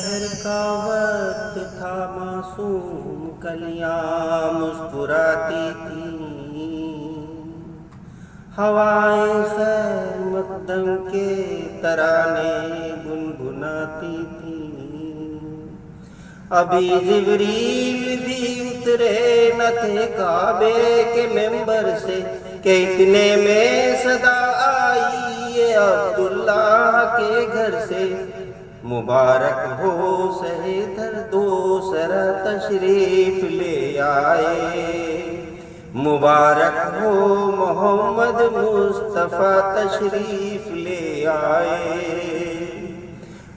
شہر کا وقت تھا معصوم کلیاں مسکراتی تھیں، ہوائیں خیر مقدم کے ترانے گنگناتی تھیں۔ ابھی جبریل بھی اترے نہ تھے کعبے کے ممبر سے کہ اتنے میں صدا آئی یہ عبداللہ کے گھر سے، مبارک ہو سہے درد و سرا تشریف لے آئے، مبارک ہو محمد مصطفیٰ تشریف لے آئے۔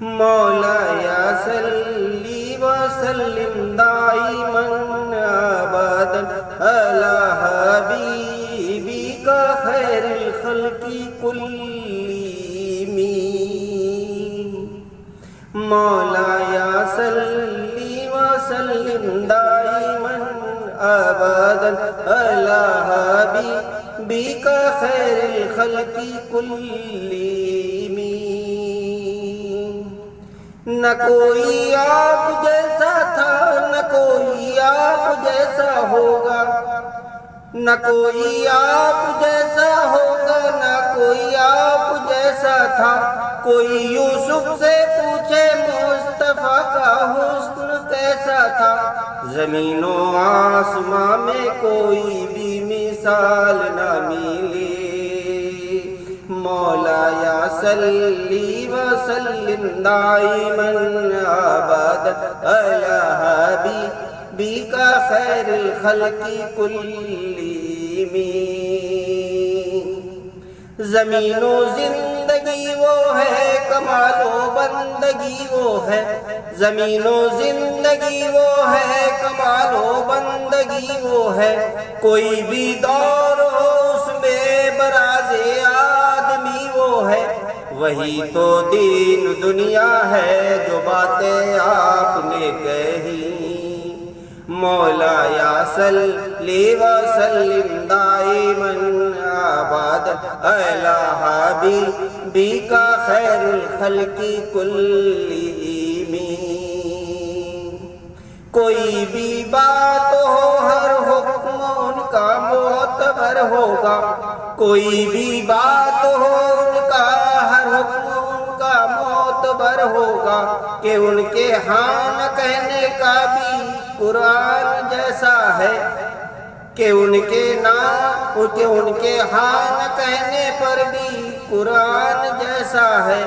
مولا یا صلی وسلم دائماً ابداً علی حبیبک خیر الخلق کلہم۔ مولا یا صلی وسلم دائماً ابداً علی حبیبک خیر الخلق کلہم۔ نہ کوئی آپ جیسا تھا نہ کوئی آپ جیسا ہوگا، نہ کوئی آپ جیسا ہوگا، نہ کوئی آپ جیسا تھا۔ کوئی یوسف سے پوچھے مصطفیٰ کا حسن کیسا تھا، زمین و آسماں میں کوئی بھی مثال نہ ملی۔ مولا یا صلی وسلم دائماً ابداً علی حبیبک خیر الخلق کلہم۔ زمین و زندگی وہ ہے، کمال و بندگی وہ ہے، زمین و زندگی وہ ہے، کمال و بندگی وہ ہے۔ کوئی بھی دور ہو اس میں براز آدمی وہ ہے، وہی تو دین دنیا ہے جو باتیں آپ نے کہی۔ مولا یا صلی وسلم دائماً ابداً علی حبیبک خیر الخلق کلہم۔ کوئی بھی بات ہو ہر حکم ان کا معتبر ہوگا، کوئی بھی بات ہو ان کا ہر حکم ان کا معتبر ہوگا، کہ ان کے ہاں نہ کہنے کا بھی قرآن جیسا ہے، کہ ان کے ہاں نہ کہنے پر بھی قرآن جیسا ہے۔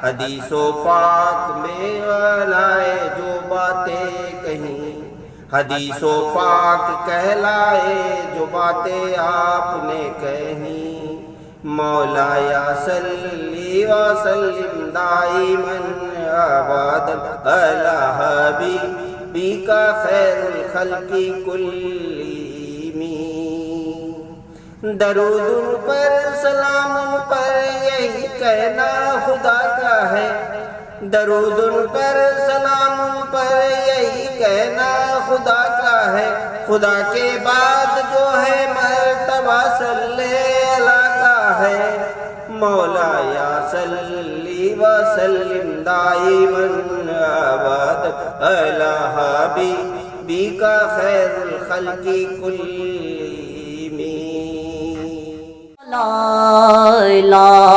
حدیث و پاک میں علائے جو باتیں کہیں، حدیث و پاک کہلائے جو باتیں آپ نے کہیں۔ مولا یا صلی وسلم دائماً ابداً علی حبیبک خیر الخلق کلہم۔ درود ان پر سلام ان پر یہی کہنا خدا کا ہے، درود ان پر سلام ان پر یہی کہنا خدا کا ہے۔ خدا کے بعد جو ہے مرتبہ صلی اللہ کا ہے۔ مولا یا صلی وسلم دائماً ابداً علی حبیبک خیر الخلق کلہم۔ لا الہ